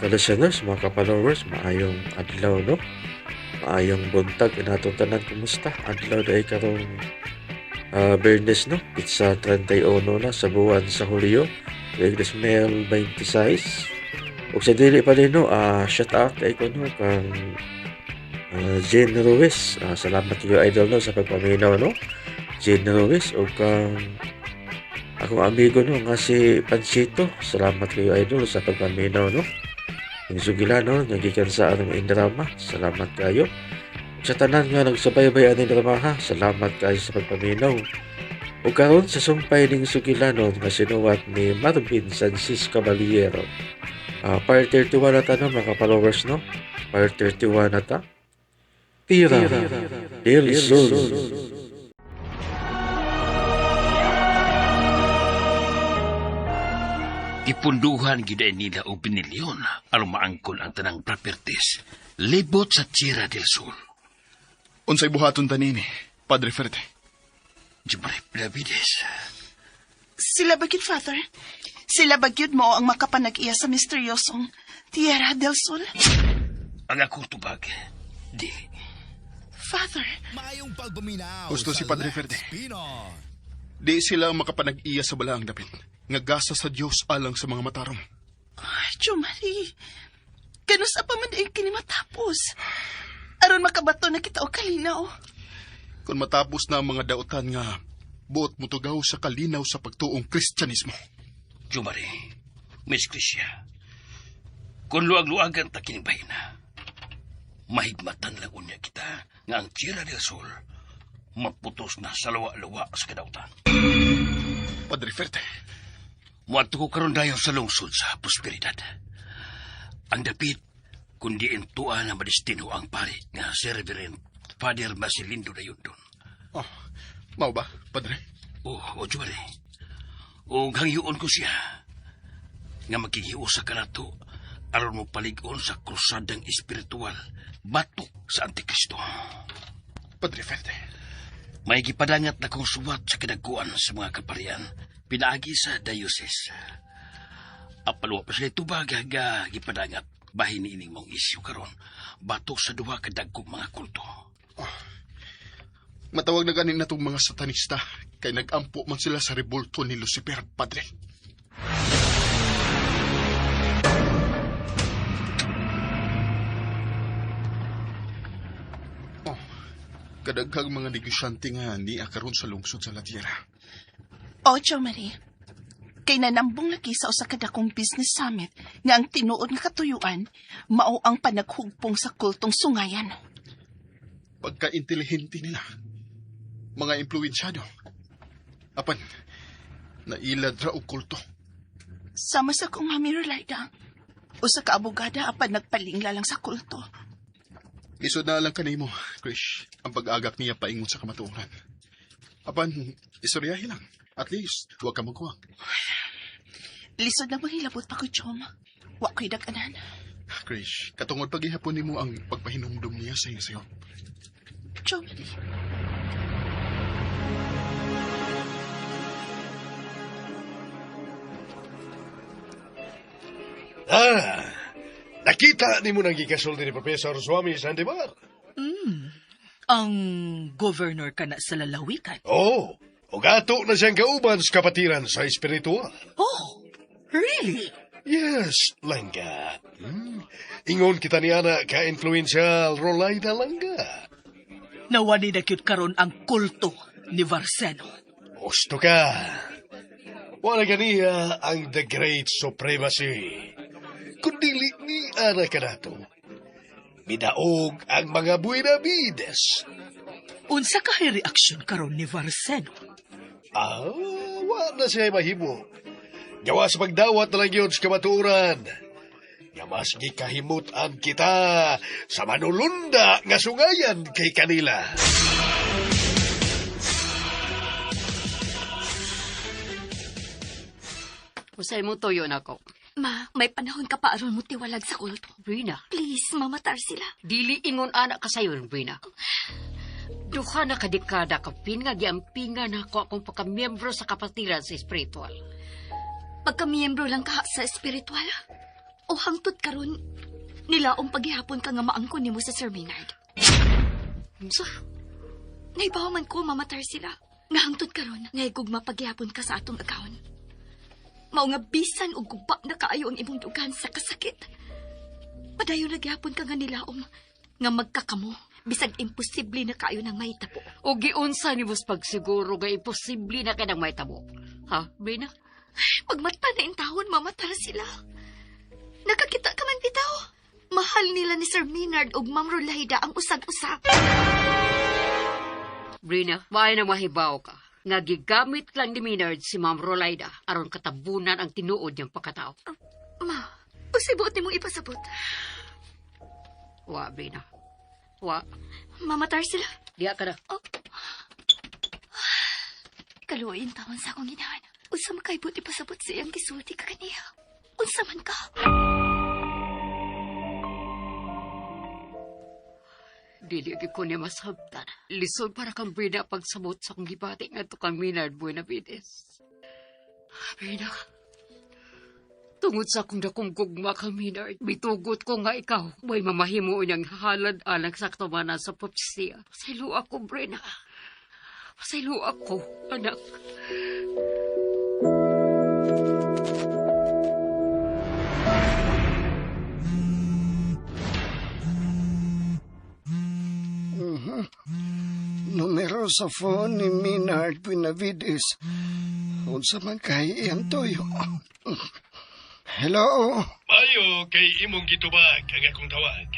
ka-listeners, mga ka-followers, maayong adlaw, no? Maayong buntag, inatong tanan, kumusta? Adlaw na karong Bernes, no? Pizza 31 na sa buwan sa Hulyo, Iglesia Mel 26. O sa dili pa rin, no? Shout out kay ko, no? Kang Jane Ruiz. Salamat kayo, idol, no? Sa pagpaminaw, no? Jane Ruiz. O kang akong amigo, no? Nga si Pansito. Salamat kayo, idol, sa pagpaminaw, no? Yung sugilano, nga gikan sa anong indrama. Salamat kayo. Sa tanan nga nagsubaybay ang indrama, ha. Salamat kayo sa pagpaminaw. O karon sa sumpay ning sugilano nga sinuwat ni Marvin Francis Caballero. Part 31 na ta, no, mga followers, no? Part 31 na ta. Tira del Sol. Ipunduhan gida nila o binilyon aron maangkon ang tanang properties. Libot sa Tierra del Sol. Unsay buhaton tanini, Padre Ferte? Jumare Benavides. Sila bagid, Father? Sila bagid mo ang makapanag-iya sa misteryosong Tierra del Sol? Ang akong tubag. Di. Father, Gusto si Padre Ferte. Di sila ang makapanag-iya sa balaang dapit. Ngagasa sa Diyos alang sa mga matarong. Jumari, ganun sa pamandaig kini matapos. Aron makabato na kita o kalinaw. Kung matapos na ang mga dautan nga, buot mutugaw sa kalinaw sa pagtuong Kristyanismo. Jumare, Miss Krisya. Kung luag-luagan ta kinibay na, mahigmatan lang unya kita nga ang Tierra del Sol maputos na sa lawa-lawa sa kadautan. Padre Ferte, Muadto ko karon dayon sa lungsod sa prosperidad. Ang dapit, kundi entuan na madestino ang pari nga si Reverend Father Basilindo na yun doon. oh, mau ba, Padre? O Jumare. O hangyoon ko siya nga magkikiusa ka na to aron mo paligon sa krusadang espiritual batok sa Antikristo. Padre Ferte, May gipadangat na kong suwat sa kinaguan sa mga kaparian pinaagi sa diocese. Apalwa pa sila tubag nga gipadangat bahin ining mong isyu karon batok sa duha ka dagkong mga kulto. matawag na ganin na itong mga satanista kay nag-ampo man sila sa rebulto ni Lucifer, Padre. Kadaghang mga negosyante nga ni akaron sa lungsod sa La Tierra. O, Jumari, kay nanambong lagi sa usa ka dakong business summit nga ang tinuod nga katuyuan mao ang panaghugpong sa kultong sungayan. Pagka-intelihente nila, mga impluwensyado. Apan, nailad ra og kulto. Sama sa kong Mami Rolida, usa ka abogada apan nagpalingla lang sa kulto. Lisod na lang kanimo, Krish, ang pag-agak niya paingon sa kamatuoran. Apan, istoryahin lang. At least, huwag ka magkuwang. Lisod na mahilabot pa ko, Chom. Wa ko'y daganan. Krish, katungod paghihapon nimo ang pagpahinumdum niya sa iyo. Chom, Nakita ni mo nang gikasulti ni Professor Swami Sandebar? Ang governor ka na sa lalawikan. Oo. O gato na siyang kauban sa kapatiran sa espiritual. Oh, really? Yes, Langga. Ingon kita ni Ana ka-influential Rolida Langga. Nawani na cute karon ang kulto ni Varseno. Gusto ka. Wala ganiya ang The Great Supremacy. Kundili ni Ana ka na to. Midaog ang mga Buenavides. Unsa ka reaksyon karon ni Varseno? Wala siya mahimo. Gawa sa pagdawat na lang yun sa kamaturan. Nga mas gikahimutan kita sa manulunda nga sungayan kay kanila. Usay mo tuyo na ko. Ma, may panahon ka pa aron mo tiwalag sa kulto. Rina, Please, mamatar sila. dili ingon anak ka sayo, Rina. Duha na kadekada kapin nga giampingan ako akong pagkamiyembro sa kapatiran sa espiritual. Pagkamiyembro lang ka sa espiritual. O hangtod karon nilaong paghihapon ka nga maangkon nimo sa Sir Maynard. Unsa? Naibaw man ko mamatar sila. Nga hangtod karon nga gugma paghihapon ka sa atong agawon. Mao nga bisan og guba na kaayo ang imong dugan sa kasakit. Padayon na gyapon ka nga nilaom nga magkakamo bisag imposible na kaayo nang mahitabo. O giunsa ni mos pagsiguro nga imposible na ka nang mahitabo? Ha, Brina? Pagmata na intahon mamatar sila. Nakakita ka man bitaw. Mahal nila ni Sir Maynard ug Ma'am Rolaida ang usag-usap. Brina, maay na mahibaw ka. Nga gigamit lang ni Maynard si Ma'am Rolaida aron katabunan ang tinuod niyang pagkatao. Ma, usibot nimong ipasabot. Wa, Brina. Wa. Mamatar sila. Diya ka na. Kaluoyin taon sa akong ginahan. Unsa makaibot ipasabot sa iyang gisulti ka kaniya. Unsa man ka. Dili ko niya masabtan. Lisod para kang Brina pagsamot sa kong gibati nga to kang Maynard Buenavides. Brina, tungod sa akong dakong gugma kang Maynard, bitugot ko nga ikaw may mamahimo niyang halad alang sa katumanan sa propesya. Pasaylo ako, Brina. Pasaylo ako, anak. Numero sa phone ni Maynard Buenavides. Unsa man kay iyang tuyo. Hello? Mayo kay imong gitubag ang akong tawag.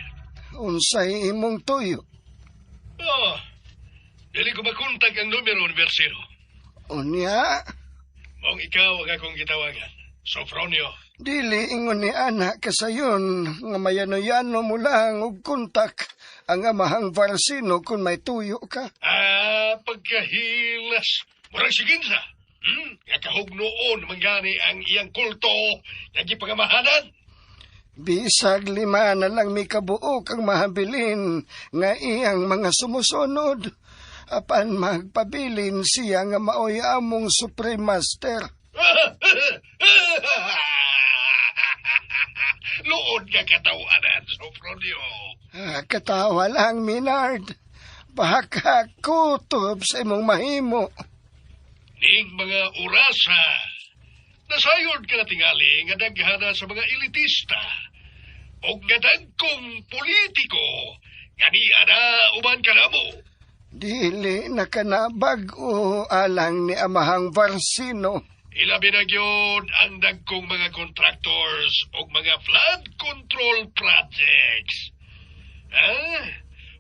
Unsay imong tuyo? Oh, dili ko makuntag ang numero ni Versiro. Unya? Maong ikaw ang akong gitawagan. Sofronio. Dili ingon ni anak kasayon nga mayano-yano mo lang og kontak ang amahang Varsino kung may tuyo ka. Pagkahilas. Murang siginsa. Nga kahugnoon manggani ang iyang kulto nga gipangamahanan. Bisag 5 na lang mi kabuok ang mahabilin nga iyang mga sumusunod. Apan magpabilin siya nga maoy among Supreme Master. Luod nga katawanan, Sofronio. Katawa lang, Maynard. Baka kutob sa imong mahimo. Ning mga orasa, nasayod ka na tingali nga daghana sa mga elitista o nga dagkong politiko nga niya na uban ka na mo. Dili na ka na bag-o alang ni amahang Varsino. Ilabi na yun ang dagkong mga contractors o mga flood control projects.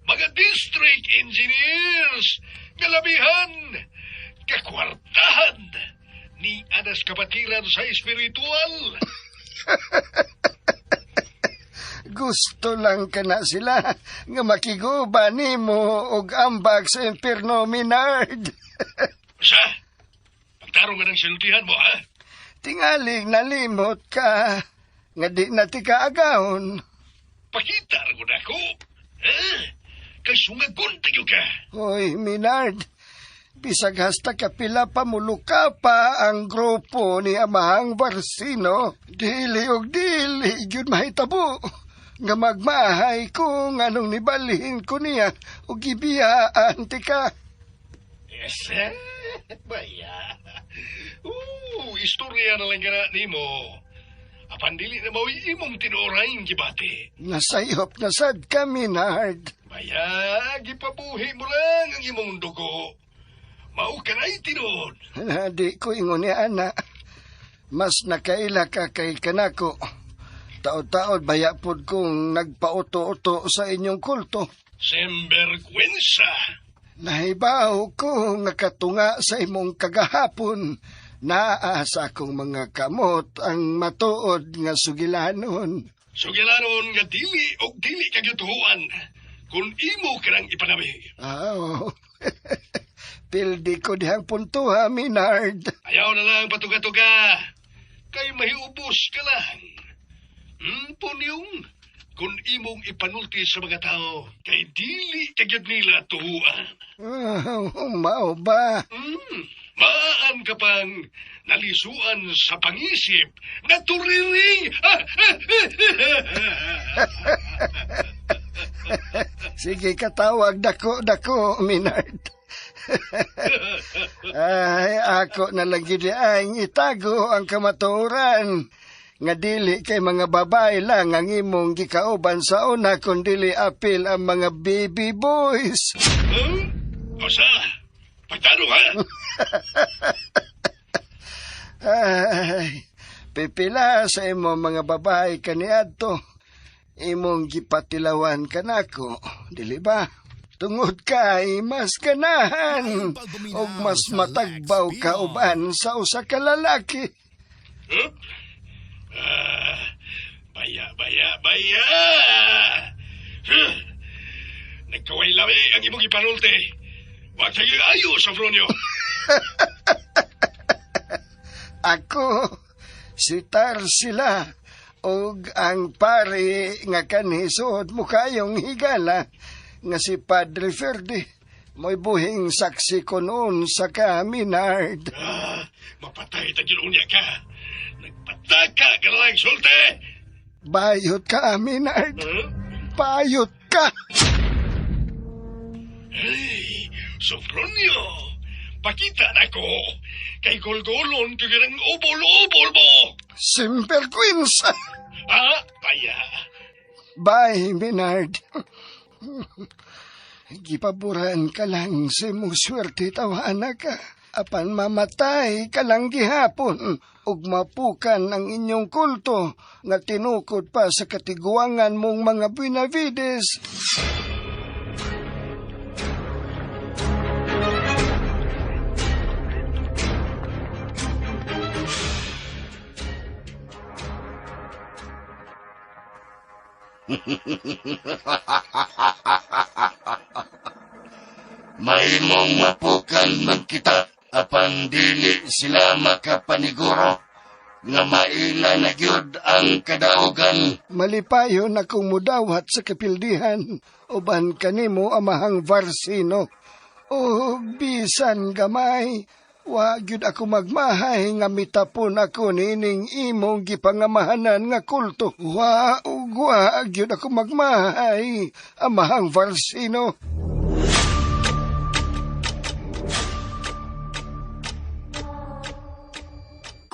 Mga district engineers, galabihan, kakwartahan, ni anas kapatiran sa espiritual. Gusto lang ka na sila nga makiguba nimo og ambag sa impierno, Maynard. Sa? Pagtarong nga ng siltihan mo, ha? Tingaling nalimot ka nga di na ti kaagahon. Pakita rin ko na ko. Kay sungagon tayo ka. Hoy, Maynard, bisag hasta kapila pa muluka pa ang grupo ni amahang Varsino. Dili og dili, yun mahitabo. Nga magmahay ko nganong nibalhin ko niya o gibiyaan ti ka. Yes, baya. Istorya na lang ka na ni mo. Apan dili na mawi imong tinuorayng gibati. Nasayop na sad ka, Maynard. Baya, gipabuhi mo lang ang imong dugo. Mao ka na'y tinuod. Di ko ingon ni ana. Mas nakaila ka kay kanako. Taod-taod bayapod kong nagpauto-uto sa inyong kulto. Sembergwensa. Nahibaw ko nakatunga sa imong kagahapon. Naasa kong mga kamot ang matuod nga sugilanon. Sugilanon nga dili o dili kagyutuhuan. Kung imo ka nang ipanami. Oh, pildi ko dihang puntuha, Maynard. Ayaw na lang patuga-tuga. Kay mahiubos ka lang. Punyong, kung imong ipanulti sa mga tao, kay dili kagyud nila tuhuan. Mao ba? Maan ka pang nalisuan sa pangisip na turiring. Sige, katawag dako, Minard. Ay, ako na lang gid ay itago ang kamaturan. Nga dili kay mga babae lang ang imong gikauban sa una, kundili apil ang mga baby boys. Osa, pagtanong ha? Ay, pipila sa imong mga babae kaniadto. Imong gipatilawan kanako, dili ba? Tungod kay mas ganahan o mas matagbaw ka uban sa usa ka lalaki. Baya. Nagkaway labi ang imong ipanulte. Huwag sa'yo ayo, Sofronio. Ako, si Tarsila, og ang pari nga kanisod mo kayong higala, nga si Padre Ferde, mo'y buhing saksi ko noon sa Minard. Mapatay tagyong unya ka. Nagpataka ka lang, Solte. Bayot ka, Minard. Bayot ka. Hey, Sofronio, pakita na ko. Kay golgolon ka ng obol-obol mo. Simper Quinsa. Kaya. Bye, Minard. Gipaburan ka lang sa imong swerte tawana ka. Apan mamatay ka lang gihapon ug mapukan ang inyong kulto nga tinukod pa sa katiguangan mong mga Benavides. May mong mapukan man kita, apan dili sila makapaniguro, nga maila na gyud ang kadaugan. Malipayon akong mudawat sa kapildihan, uban kanimo amahang Varsino. O bisan gamay, wa gyud ako magmahay nga mitapon ako nining imong gipangamahanan nga kulto. Wa gyud ako magmahay, amahang Varsino.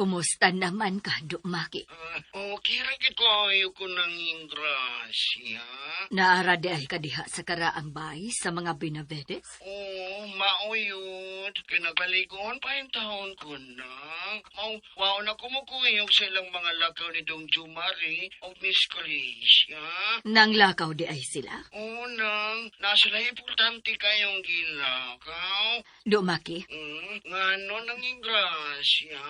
Kumusta naman ka, Dumaki? Okay ra gid kayo ko ng ingrasya. Naara di ay kadiha sa karaang bay sa mga Benavides? Mauyod. Kinagpaligon pa yung taon ko na. Wow na kumukuyog silang mga lakaw ni Dong Jumari o Miss Calicia. Nang lakaw di ay sila? Unang, nasa na importante kayong ginakaw. Dumaki, Ngano ng ingrasya?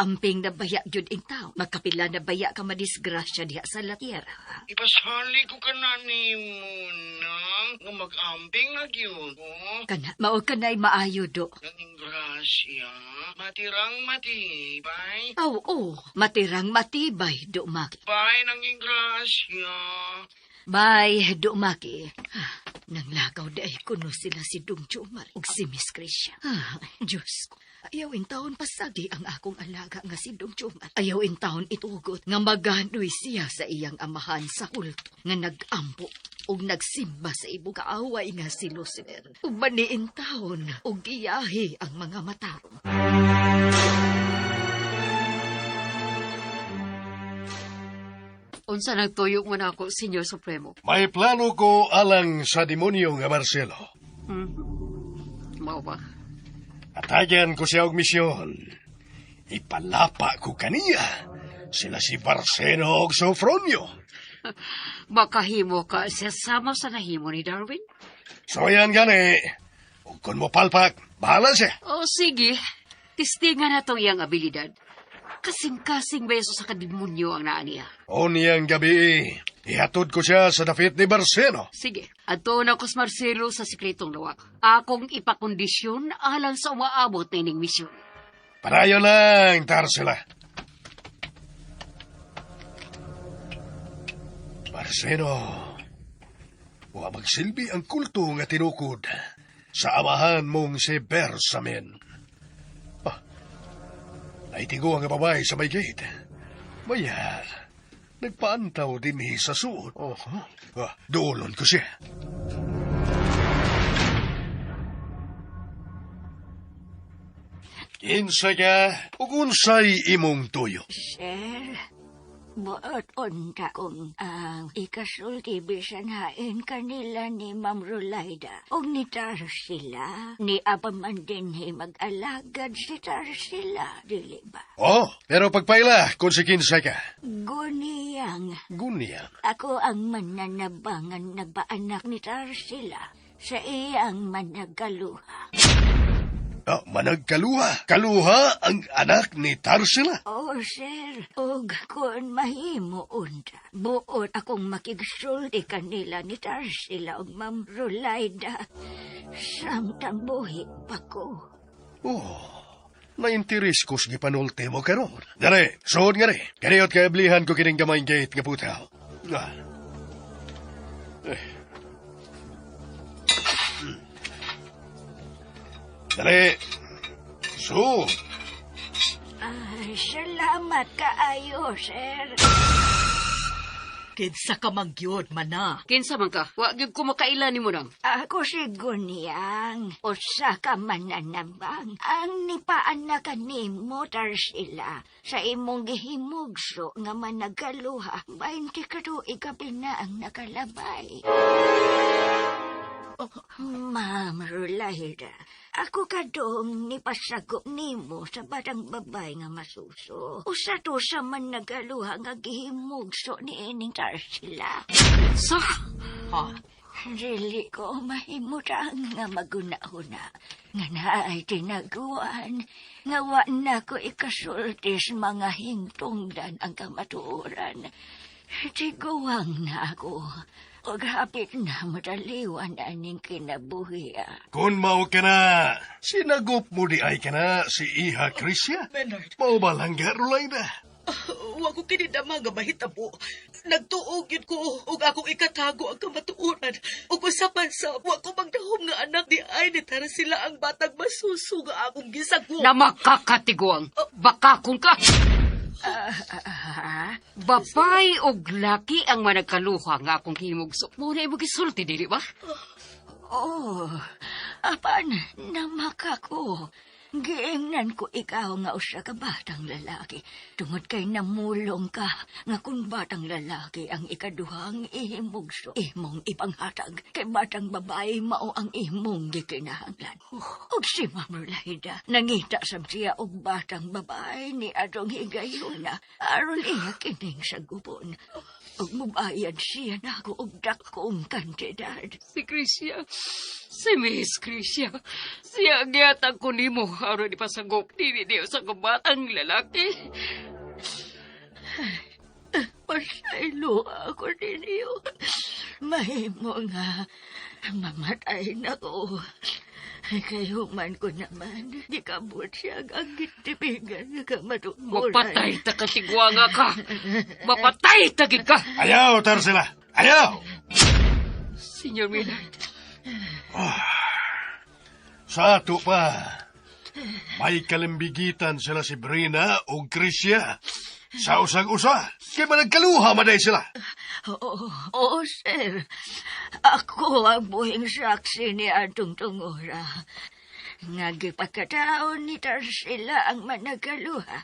pag-amping na baya gyud in tao. Magkapila na baya ka madisgrasya diha sa latiyera. Ipasali ko ka na ni Munang nga mag-amping na gyud ko. Kana, mao kanay maayo do. Ng ingrasya, matirang matibay. Oo, matirang matibay, Dumaki. Bay ng ingrasya. Bye, Dumaki. Nang lakaw di ay kuno sila si Dong Jumar ug si Miss Krisha. Diyos ko. Ayawin taon pasagi ang akong alaga nga si Dong Jumar. Ayawin taon itugot nga maganoy siya sa iyang amahan sa kulto nga nag-ampo ug nagsimba sa ibong kaaway nga si Lucifer. Ug maniin taon ug iyahi ang mga matarong. Unsa nagtuyok mo na ako, Senyor Supremo? May plano ko alang sa demonyo nga Marcelo. Mao ba? Atayan ko siya og misyon. Ipalapa ko kaniya. Sila si Varsino og Sofronio. Makahimo ka siya sama sa nahimo ni Darwin? So yan gani. Ug kung mo palpak, bahala siya. O sige, tistingan na itong iyang abilidad. Kasing-kasing beso sa kadimonyo ang naaniya. O niyang gabi, ihatod ko siya sa dapit ni Varsino. Sige, ato na ko sa Marcelo sa sikretong lawak. Akong ipakondisyon alang sa umaabot na ining misyon. Parayo lang, Tarsila. Varsino, wa magsilbi ang kulto nga tinukod sa amahan mong si Bersamin. Ay tigo ang babae sa may gate. Mayar, nagpaantaw din sa suot. Doolon ko siya. Kinsa ka, ug unsay imong tuyo? Sir, buot unta kong ang ikasulti bisan hain kanila ni Ma'am Rolaida. Og ni Tarsila, ni apaman din mag-alagad si Tarsila, dili ba? Oh, pero pagpaila kung si kinsa ka. Guniyang, Gunya. ako ang mananabangan nagpaanak ni Tarsila sa iyang managaluha. Managkaluha. Kaluha ang anak ni Tarsila. Oh, sir. Og kung mahimo unta, buot akong makigsulti kanila ni Tarsila og Ma'am Rolaida. Samtang buhi pa ko. Nainteres ko sa gipanulti mo karon. Dali, suod nga rin. Kaniyot kaablihan ko kining gamay gate nga putaw. Dali, suod. Ay, salamat kaayo, sir. Kinsa ka mangyod, mana. Kinsa man ka? Wa gyud ko makaila nimo nang. Ako si Gunyang, usa ka mananabang. Ang nipaanakan nimo, Tarsila, sa imong gihimugso nga managaluha, 20 ka tuig ka na ang nakalabay. Ma'am Rolaida, ako kadong nipasagop nimo sa batang babay nga masuso. Usa to sa managaluha nga gihimugso ni ining Tarsila. Sa? Dili ko mahimutang nga magunahuna. Nga naay tinaguan. Nga wa na ko ikasulti sa mga hingtungdan ang kamatuoran. Tiguang na ako. Og hapit na madaliwan aning kinabuhi. Kung mao ka na, sinagop mo di ay ka na si Iha Krisya. Bernard, Mao ba lang nga, Rolaida? wa ko kinidama nga mahitabo. Nagtuog yun ko, ug akong ikatago ang kamatuoran. Ug usapan sa, wa ko magdahom nga anak di ay ni Tarsila ang batang masuso nga akong gisago. Na makakatiguang. Bakakon ka. Babay og laki ang managkaluha nga akong himugso. Muna mo gisulti, dili ba? Oh, apan namaka ko. Giingnan ko ikaw nga usa ka batang lalaki. Tungod kay namulong ka nga kung batang lalaki ang ikaduhang ihimugso. Imong ipanghatag kay batang babae mao ang imong gikinahanglan. Og si Ma'am Rolaida, nangita sab siya og batang babae ni adong higayuna. Aron iya kining sa gubon. Og mubayad siya na ako og dakong kantidad. Si Krisya. Si Miss Krisya. Siya giyatag ko nimo aron ipasagop dili niyo sa kabatang lalaki. Pasaylo ako ninyo. Mahimo nga mamatay na ko. Kayo man ko naman, gikabot siya ang gitipigan nga matutunan. Mapatay ta katigwanga ka. Mapatay tagid ka. Ayaw, Tarsila! Ayaw! Senyor Millard. Sa ato pa, may kalimbigitan sila si Brina o Krisya. Sa usag-usa, kaya managkaluha maday sila. Oo, sir. Ako ang buhing saksi ni Adong Tungora. Nagipagkataon ni Tarsila ang managaluha.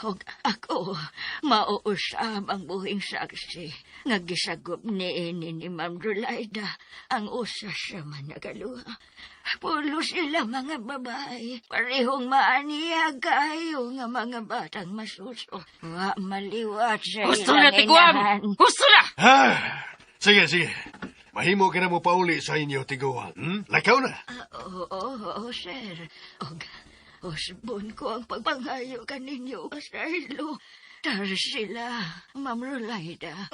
Og ako, mauusam ang buhing saksi. Nagisagop ni Ma'am Rolaida ang usa sa managaluha. Pulo sila mga babae. Parehong maaniya kayo nga mga batang masuso. Wa maliwat sa Gusto na ilang tiguan! inahan. Gusto na! Sige, sige. Mahimo ka na mo pauli sa inyo, tiguan. Lakaw na. Oo, sir. Og usbon ko ang pagpangayo kaninyo, Pasaylo. Tarsila, Ma'am Rolaida.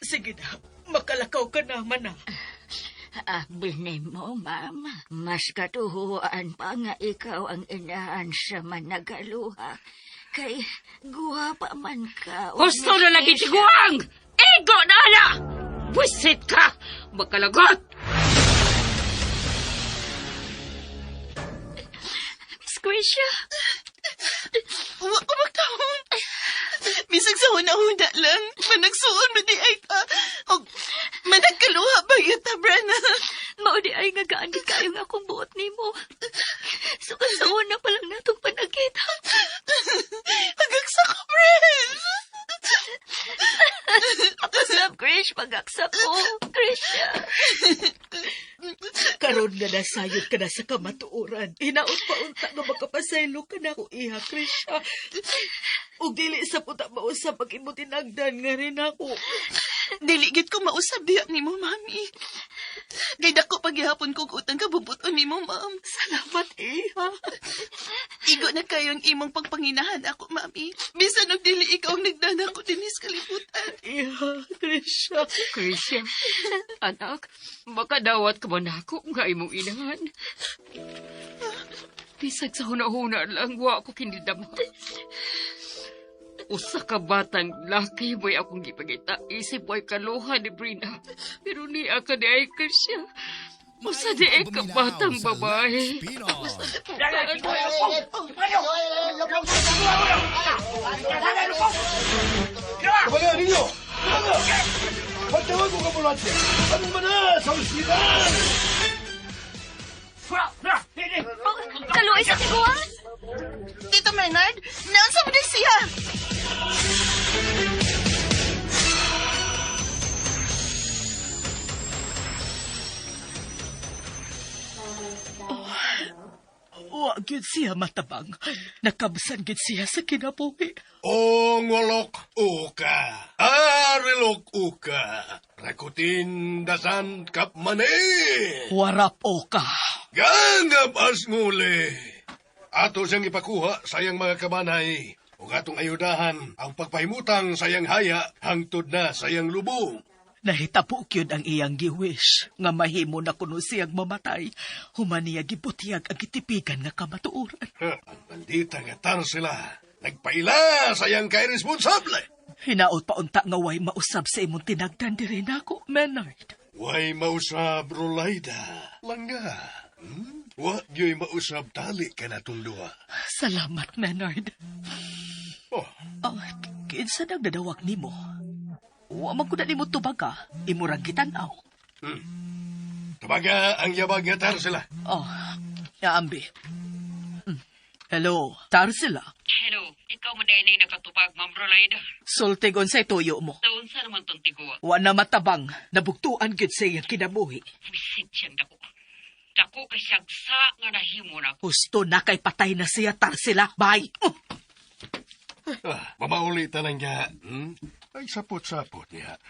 Sige na, makalakaw ka naman na. Binay mo, ma'am. Mas katuhuan pa nga ikaw ang inahan sa managaluha. Kay guwapa man ka. Gusto na lagi tiguang! Ego na na! Buisit ka! Magkalagot! Miss Gracia? Wa ko magtahong. Bisag sa huna-huna lang, managsuon mo di ay ta. O managkaluha ba yun ta, Brana? Mao di ay nga gaan gid kayo nga akong buot nimo. Sukad sa una pa lang natong panagkita. Pagagsa ko, Pres! Pasab, Krish, pag-aksa ko. Krisha. Karon nga nasayod ka na sa kamatuoran. Hinaot pa unta nga makapasaylo ka na ko iha, Krisha. Ug dili sa puta mausap pag imo tinagdan nga rin ako. Diligid ko mausab diya ni mo, Mami. Gay dako paghihapon kong utang kabubuton ni mo, Ma'am. Salamat, iha. Igo na kayong imong pagpanginahan ako, Mami. Bisan og dili ikaw ang nagdana ko dinis kalibutan. Iha, Krisha. Krisha, anak, makadawat ka man ako nga imong inahan. Bisag sa huna-huna lang, wa ko kinidama. Usa ka batang laki mo'y akong gipagita. Isip mo'y kaluha ni Brina. Pero niya ka di ay Krisha. Usa di ay ka batang babae. Kabayan ninyo! Pagtawag ko kapulatya! Ano ba na sa ospital? Kaluoy sa tiguan? Tito Maynard, naunsa mo din siya? Wa gyud siya matabang. Nakabsan gyud siya sa kinabuhi. Ongolok uka. Arilok uka. Rakutin dasan kap mani. Warap o ka. Gangab as nguli. Ato siyang ipakuha sayang mga kabanay. Ug atong ayudahan ang pagpahimutang sayang haya hangtod na sayang lubong. Nahitabo gyud ang iyang giwish nga mahimo na kuno siyang mamatay. Human niya gibutiyag ang gitipigan nga kamatuoran. Ang bandita nga tar sila. Nagpaila sayang kay responsable. Hinaot pa unta nga way mausab sa imong tinagdan diri nako, Maynard. Way mausab, Rolaida. Langga. Wa gyoy mausab tali ka na duha. Salamat, Maynard. Oh, Kinsa nagdadawag nimo? Wa man ko na nimo tubaga, imurang gitanaw. tabaga ang yabag nga tar sila. Oh, Ambi. Hello, Tarsila. Hello, ikaw mo din ay nakatupag, Ma'am Rolaida. Sultigon sa tuyo mo. Taon sa naman tong tiguan. Wa na matabang, nabugtuan gyud sa iyang kinabuhi. Visit siyang dako. Dako kay sagsa nga nahimo na. Gusto na kay patay na siya, Tarsila. Bye! Mamauli talang nga. Ay, sapot-sapot niya.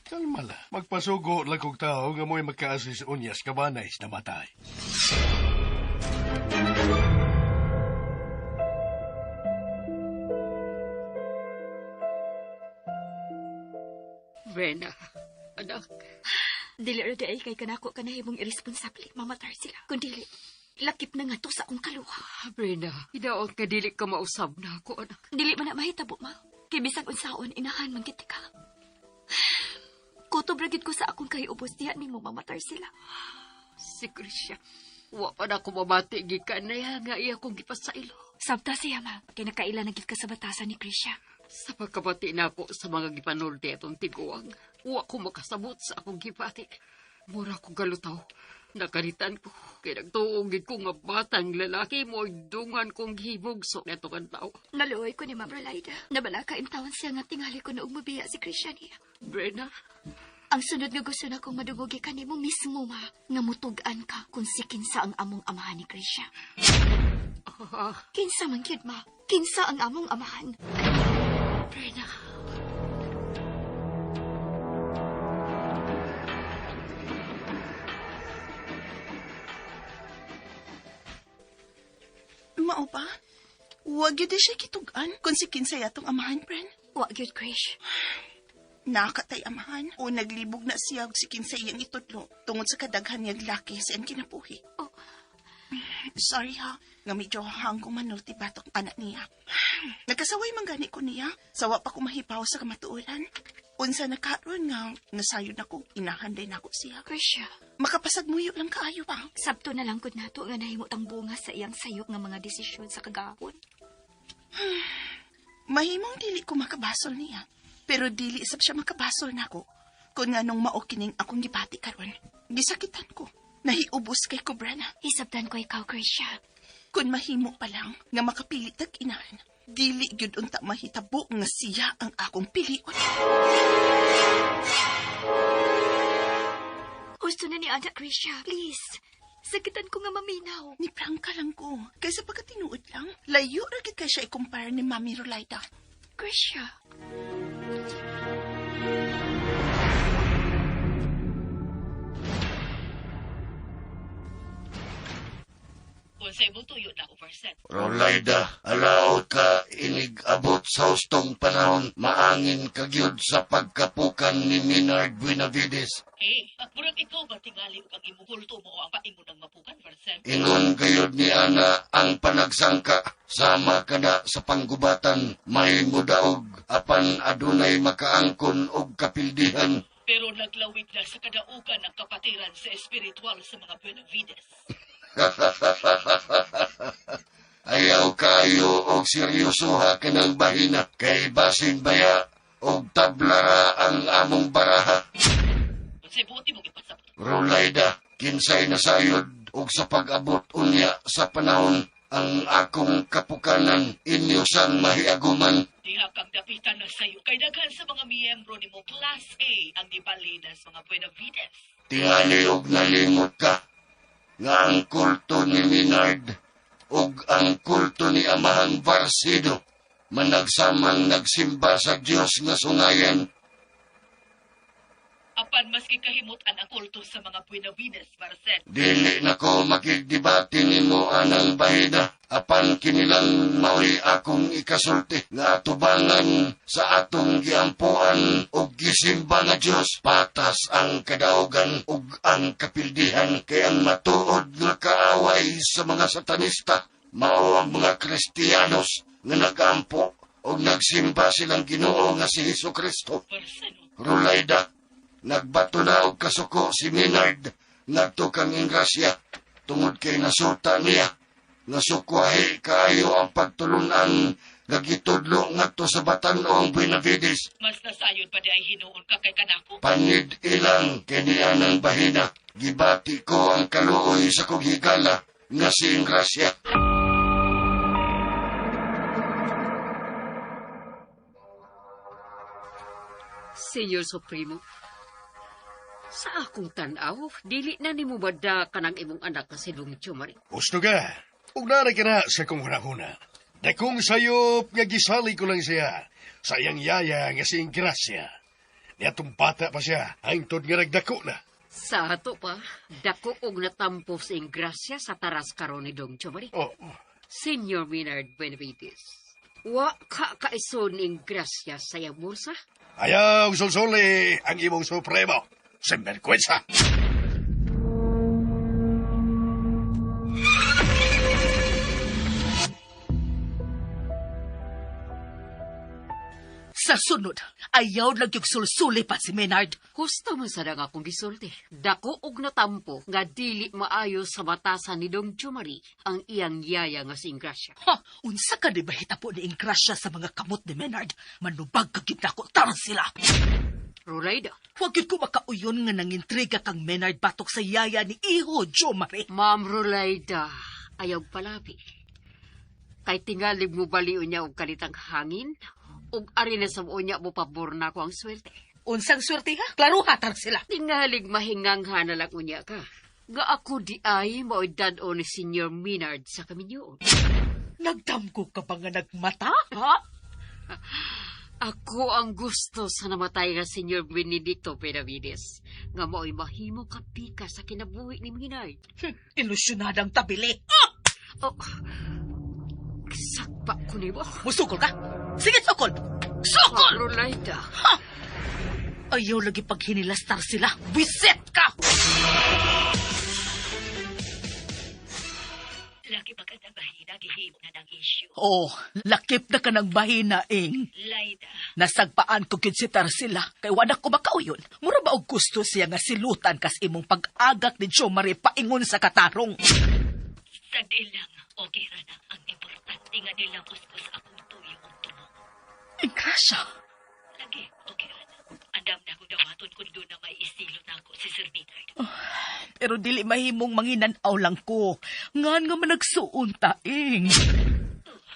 Kalma la. Magpasugo lang kong tao nga mo'y magkaasis unyas kabanay na matay. Brena, anak. Dili ra di ay kay kanako kanahimong irresponsable, mamatar sila. Kundi lakip na nga to sa akong kaluha. Brena, hidaot ka dili ka mausab na ako, anak. Dili man na mahitabo, ma. Kay bisag unsaon inahan man kita ka. Kutob ra gid ko sa akong kayubos diha nimo mamatar sila. Si Krisha, wa pa na ako mamati gikan na ya nga iya kong gipasailo. Sabta siya, ma. Kay nakaila na gid ka sa batasan ni Krisha. Sa pagkabati na ako sa mga gipanulti atong tiguang, wa ko makasabot sa akong gibati. Mura ko galutaw. Nakaritan ko, kaya nagtuugid ko nga batang lalaki mo dungan kong hibugso na itong tao. Naluoy ko ni Ma'am Rolaida. Nabalaka imtawan siya nga tingali ko na umabiya si Krisha niya. Brena, Ang sunod nga gusto na kong madugogi ka nimo mismo, ma. Nga mutugan ka kung si kinsa ang among amahan ni Krisha. Kinsa man kid, ma. Kinsa ang among amahan. Brena. Mao ba? Huwag yun siya kitugan kung si kinsay atong amahan, friend. Wa gyud, Krish. Nakatay amahan o naglibog na siya og si kinsay iyang itudlo tungod sa kadaghan niyang laki sa iyang kinabuhi. Oh. Sorry ha, nga medyo hangkong manulti batok anak niya. Nagkasaway man gani ko niya, sawa pa ko mahipaw sa kamatuuran. Unsa na karon nga nasayod ako, inahanday na ako siya. Krisha, Makapasagmuyo lang kaayo ba? sabto na lang gud nato nga nahimutang bunga sa iyang sayop nga mga desisyon sa kagahapon. Mahimong dili ko makabasol niya. Pero dili sab siya makabasol nako. Kung nga nung maokining akong gipati karon, gisakitan ko. Nahiubos kay Cobra na. Isabtan ko ikaw, Krisha. Kung mahimo pa lang nga makapili tag inahan, dili gyud unta mahitabo nga siya ang akong pilion. Gusto na ni Anak Krisha. Please, sakitan ko nga maminaw. Ni prangka lang ko. Kaysa pagkatinuod lang, layo ra gid kay siya ikumpara ni Mami Rolaida. Krisha. Kung sa imong tuyo na 1%. Rolaida, alaot ka inig-abot sa hustong panahon, maangin kagyud sa pagkapukan ni Minard Buenavides. Murag ikaw ba tingali ang imong kulto mo o ang paingon ng mapukan, 1%? Ingon gayud ni Ana ang panagsangka, sama kada sa panggubatan, may mudaog, apan adunay makaangkon og kapildihan. Pero naglawig na sa kadaugan ang kapatiran sa espiritual sa mga Buenavides. Ayaw kayo og seryosoha kanang bahina, kay basin baya og tablara ang among baraha. Kung sa buti mong ipasabot. Rolaida, kinsay nasayod og sa pag-abot unya sa panahon ang akong kapukanan inyo sang mahiaguman. Diha kang dapitan na sayo kay daghan sa mga miyembro ni mo Class A ang ibalidas mga Buenavides. Tingali og nalimot ka nga ang kulto ni Minard ug ang kulto ni Amahang Varsido managsamang nagsimba sa Dios nga sungayan. Apan maski kahimutan ang kulto sa mga Buenavides, Marcel. Dili na ko makigdebate nimo anang bahida, apan kinilang mao'y akong ikasulti nga atubangan sa atong giampuan ug gisimba nga Dios, patas ang kadaugan ug ang kapildihan, kay ang matuod nga kaaway sa mga satanista mao ang mga Kristiyanos nga nagampo ug nagsimba silang Ginoo nga si Hesukristo. Marcel, Rolaida, nagbato na og kasuko si Minard ngadto kang ingrasya tungod kay nasulta niya nasukwahi kaayo ang pagtulunan gagitudlo ngadto sa Batan-ong Buenavides. mas nasayon pa di ay hinuon ka kay kanako. Panid ilang kaniya ng bahina, gibati ko ang kaluoy sa kong higala nga si Ingrasya. Senyor Supremo, sa akong tanaw, dili na ni mo bada ka ng imong anak na si Dong Chumari. Gusto ka? Ug naray ka na sa kong hunahuna. Dakong sayop nga gisali ko lang siya. Sayang yaya nga si Ingrasya. Niatong bata pa siya, hangtod nga nagdako na. Sa ato pa, dako og natampo sa Ingrasya sa taras karon ni Dong Chumari. Oh, Senyor Minard Benavides, wa ka kaison ni Ingrasya sa iyang bursa? ayaw sulsuli ang imong supremo. Sinvergüenza. Sa sunod, ayaw lang yung sulsuli pa si Maynard. Gusto mo sa nga akong gisulti. Dako og natampo nga dili maayo sa batasan ni Dong Chumari ang iyang yaya nga si Ingrasya. Ha, unsa ka di ba hitabo ni Ingrasya sa mga kamot ni Maynard? Manubag ka ginako, tarang sila. Rolaida, Huwag yun ko makauyon nga nangintriga kang Maynard batok sa yaya ni Iho, Jo Marie. Ma'am Rolaida, ayaw palabi. Kay tingalig mo baliw niya og kalitang hangin, ug ari na sa unya mo pabor na ko ang swerte. Unsang swerte ha? Klaro hatar sila. Tingalig mahingang na lang unya ka. Nga ako di ay mao'y dad-o ni Senyor Minard sa kaminyoon. Nagdamgo ka ba nga nagmata? Ha? Ako ang gusto sa namatay nga Senyor Benedicto Benavides, nga mao'y mahimo kapika sa kinabuhi ni Minard. Ilusyonadang tabili. Oh, sakpa ko ni mo. Musukol ka? Sige, sukol! Sukol! Rolaida. Ayaw lagi pag hinilastar sila. Wiset ka! Laki pa ka na bahina, gihim na ng issue. Oh, lakip na ka ng bahina, Ing. Laida, Nasagpaan ko gyud si Tarsila, kay wala ko makauyon. Mura ba og gusto siya nga silutan kas imong pag-agak ni Jo Marie paingon sa katarong. sa dilang, okay ra na ang importante nga nilang kuskus akong Ingrasya. Lagi, okay. Andam na ko dawaton kung doon na may estilo na ako si Sir Bernard. Pero dili mahimong manginanaw lang ko. Ngan nga managsuon taing.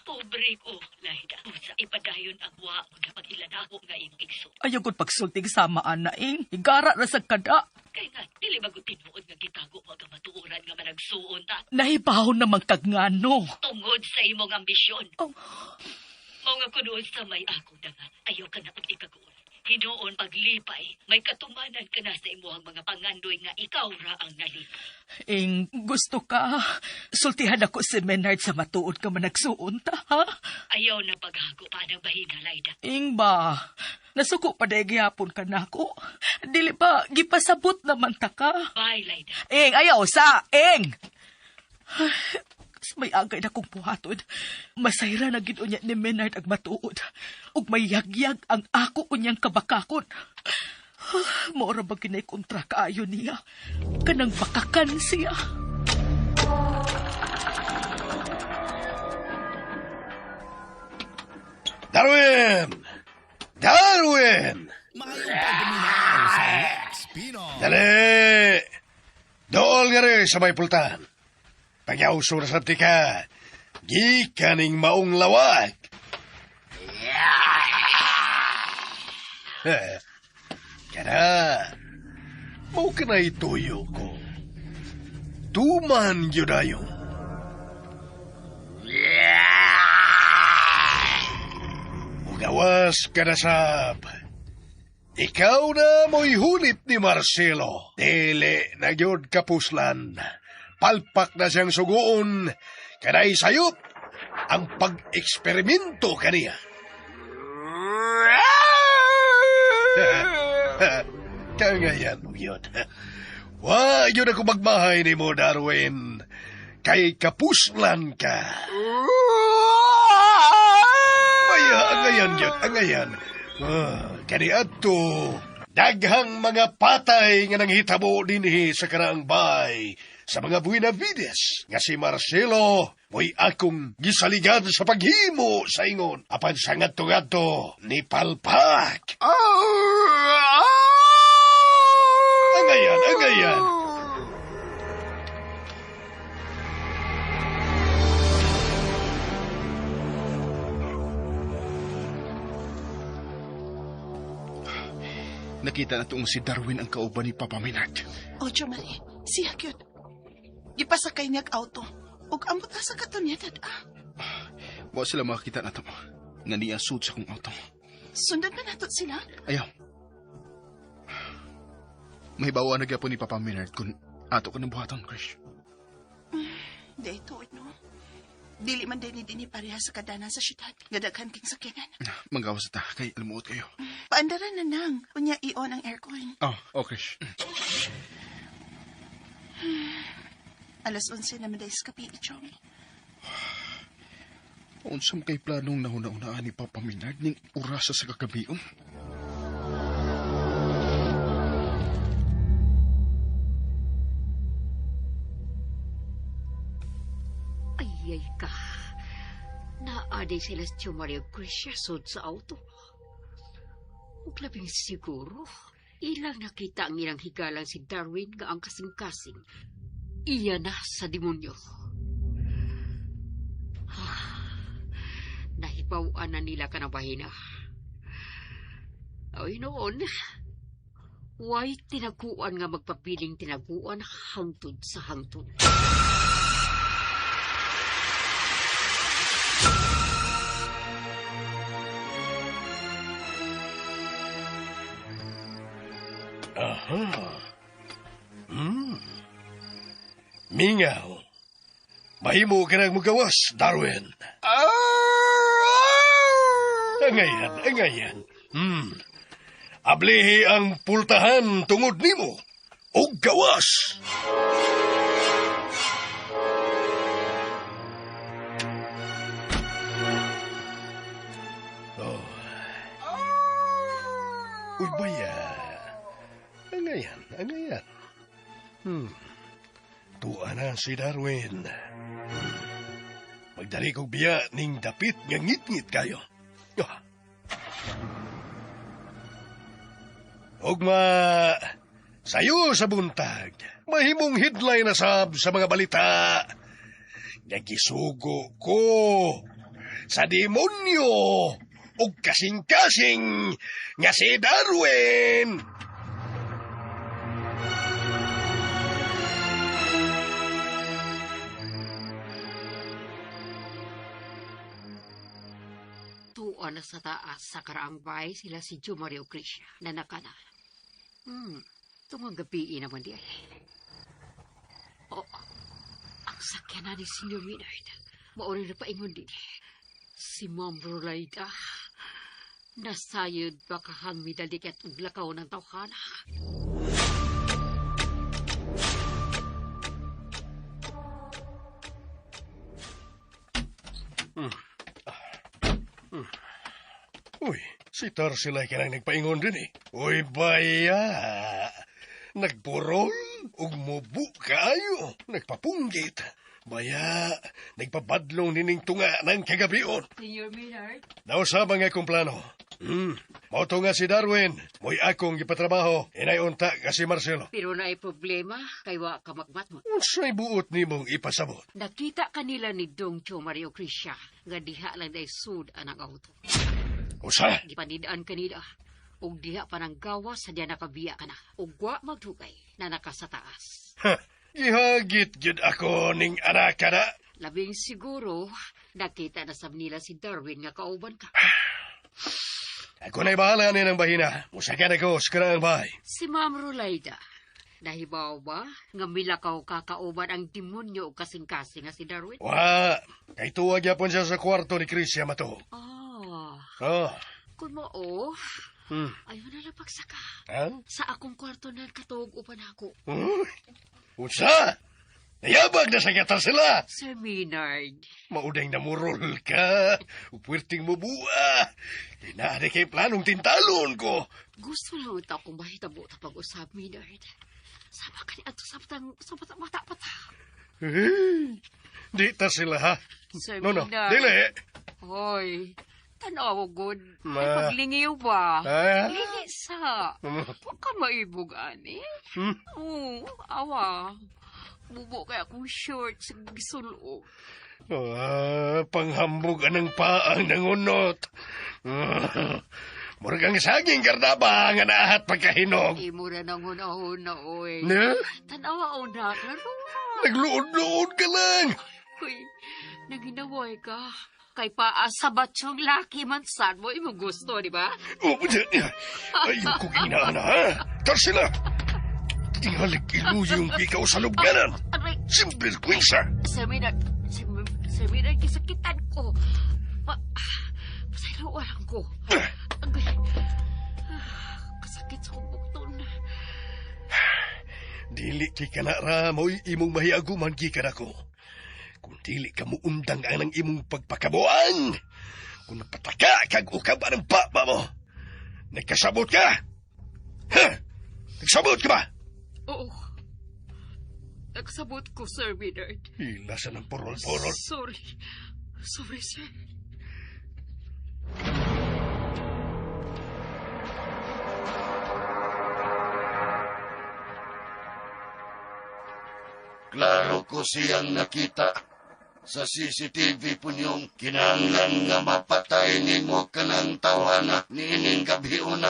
Pobre ko, Laida. Sa ipadayon ang wa na pag-ilan ako nga impigso. Ayaw ko't pagsulting samaan na ing. Higara na sa kada. Kaya nga, dili magutinuod nga gitago mga matuuran nga managsuon ta. Nahibaw naman kagngano. Tungod sa imong ambisyon. Oh. Mga kunoon sa may akong dangan, ayaw ka na pag-ikaguon. Hinoon paglipay, may katumanan ka na sa imuhang mga pangandoy nga ikaw ra ang nalipay. Ing gusto ka. Sultihan ako si Menard sa matuod ka managsuon ta, ha? Ayaw na paghago pa ng bahina, Laida. Ing ba? Nasuko pa dahil gihapon ka na ako. Dili ba, gipasabot naman ta ka? Bye, Laida. Ing, ayaw sa! Ing! May agay na kong buhaton. Masayra na ginunya ni Menard ang matuod. Ug may yagyag ang ako unyang kabakakon. Maura ba ginay kontra kaayo niya? Kanang bakakan siya. Darwin! Darwin! Dali! Dool nga rin sa may pultan. Pag-auso na sabti ka, gikaning maong lawag. Kada, mau ka na ituyo ko. Tuman yun na yun. Ugawas ka na sab. Ikaw na mo'y hunip ni Marcelo. Dili na yun kapuslan. Palpak na siyang suguon, kanay sayop ang pag-eksperimento kaniya. Kangayan mo yun. Wa yun ako magmahay ni mo, Darwin. Kay kapuslan ka. Maya, angayan yun, angayan. Kaniad to. Daghang mga patay nga nanghitabo dinhi sa karaang bay sa mga Buenavides nga si Marcelo mo'y akong gisaligan sa paghimo sa ingon apan sa ngadto-ngadto ni Palpak. Angayan, angayan. Nakita na itong si Darwin ang kauban ni Papa Menard. Ocho, Marie. Siya cute. Gipasakay niyag auto. Ug ambot asa kato niya, dad. Wa sila makakita na ito. Nga niya suit sa kong auto. Sundan na nato sila. Ayaw. May bawa na gyapon ni Papa Menard kung ato ka ng buhaton, Krish. Dito, no? Dili man din ni pareha sa kadanan sa syudad. Gadaghan king sakyanan. Manggawas ta, kay almuot kayo. Paandaran na nang. Unya i-on ang aircon. Oh, Krish. Alas 11 na maday sa kapi, Chong. Unsam kay planong nahuna-unaan ni Papa Menard ning urasa sa kagabion. Ayay ka. Naaday sila si Maria Gracia sud sa auto. Ug labing siguro, ilang nakita ang ilang higalang si Darwin nga ang kasing-kasing. Iya na sa demonyo. Nahibawan na nila ka na bahina. Ay noon, way tinaguan nga magpapiling tinaguan hangtod sa hangtod. Aha. Mingaw. Mahimo ka nang magawas, Darwin. Angayan, angayan. Ablihi ang pultahan tungod nimo. O gawas. Uy, baya. Angayan, angayan. Tuwa na si Darwin. Magdali kong biya ning dapit nga ngit-ngit kayo. Ugma, sayo sa buntag, mahimong headline na sab sa mga balita. Nagisugo ko sa demonyo ug kasing-kasing nga si Darwin. Tuwa na sa taas sa karaang bahay sila si Jo Mario Krisha na nakana. Tungang gabi naman di ay. Oh, ang sakyan na ni Senior Minard. Mauri na paingon din. Si Ma'am Rolayda. Nasayod bakahan midalikat ug lakaw ng tawhana. Uy, si Tarsilay ka nang nagpaingon din eh. Uy, baya. Nagpurol ug mubu kaayo. Nagpapunggit. Baya, nagpabadlong nining tunga ng kagabion. Senior Minard? Nausabang akong plano. Mauto nga si Darwin. Mo'y akong gipatrabaho. Inay unta ka si Marcelo. Pero na ay problema, kay wa ka magmatmot. Unsay buot ni mong ipasabot? Nakita kanila ni Dong Jo Mario Krisha nga diha lang day sud anang auto. Usa? Gipanidaan kanila. Ug diha pa ng gawas sa diya nakabiya ka na. Ug wa magdugay na naka sa taas. Ha, gihagit gyud ako ning anak ka na. Labing siguro, nakita na sab nila si Darwin nga kauban ka. Ako na'y bahala ni ng bahina. Musakan ako sa karaang bahay. Si Ma'am Rolayda, nahibaw ba nga milakaw kakauban ang demonyo o kasing-kasing nga si Darwin? Wa, kay tuwag yapon siya sa kwarto ni Krisya mato. Oh. Kung mo, ayaw na lang pagsaka. Ha? Sa akong kwarto na katuog upan ako. Unsa? Nayabag na sa gatar sila. Sir Minard. Maudeng namurol ka. Upwerting mo buwa. Inaari kay planong tintalon ko. Gusto lang ito akong mahitabo na pag-usap, Minard. Sama ka ni ato sa mata-mata. Hey, di ta sila ha. Sir No, Minard. dili. Hoy, tanaw, good. Ma. Ay, paglingiw ba? Ha? Lingi sa. Huwag ka maibog, ani. Oo, awa. Bubo kaya akong short sa gisulog. Panghambog anang paang nangunot. Murag ang saging kardaba nga naahat pagkahinog. Imo na nangunahon na, oy. Ne? Tanawa, na, klaro. Nagluod-luod ka lang. Uy, naginaway ka. Kay paasabat yung laki man sad mo, imo gusto, di ba? Ayaw ko ginaan ha. Tarsila! Tinghalik iluyo yung ikaw sa lubganan. Simple kwinsa. Sir Minard, kisakitan ko. Pasaylawan ko. Kasakit sa kong bukton. Dili kay kanara mo'y imong mahiaguman gikan ako. Kung dili ka mo undang ang imong pagpakabuan. Kung napataka kag ukab ang papa mo. Nagkasabot ka? Ha? Nagsabot ka ba? Oo. Nagsabot ko, Sir Minard. Ilasa ng porol-porol. Sorry, sir. Klaro ko siyang nakita. Sa CCTV po niyong kinahanglan nga mapatay nimo ka ng tawana niining gabi una.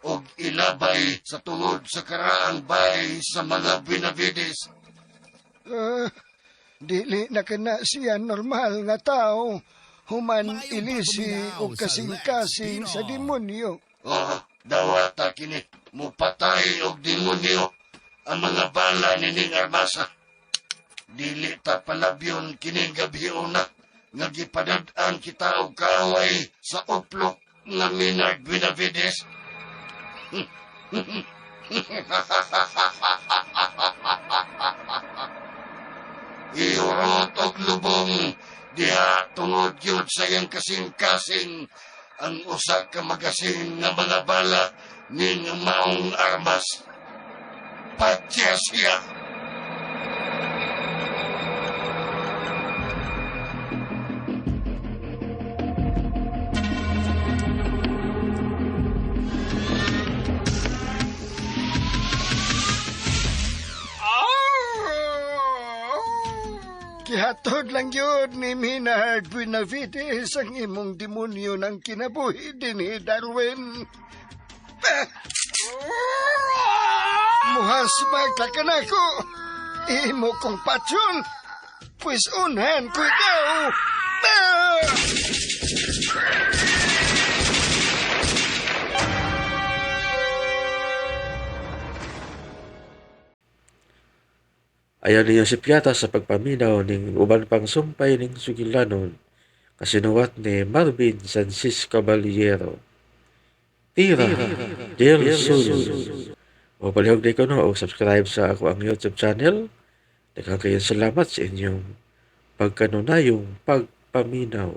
Og ilabay sa tungod sa karaang bahay sa mga Benavides. Dili na kana siya normal nga tao. Human ilisi o kasing-kasing sa demonyo. Dawata kini mupatay og demonyo ang mga bala nining armasa. Dili ta palabyon kining gabi una nga gipadad-an kita og kaaway sa uplok nga Minard Benavides. Iurot og lubong diha tungod yun sa iyang kasing-kasing ang usa ka magasin nga mga bala ning maong armas. Patya siya. Gihatod lang yun ni Minard Buenavides ang imong demonyo ng kinabuhi din ni Darwin. Muhasmag ka kanako. Imo kong patyon. Pues unahan ko ikaw. Ayaw niya si Piata sa pagpaminaw ning uban pang sumpay ning sugilanon kasinuwat ni Marvin Francis Caballero. Tira del Sul. O palihog na ko no, o subscribe sa ako ang YouTube channel. Daghang kayong salamat sa inyong pagkanunayong pagpaminaw.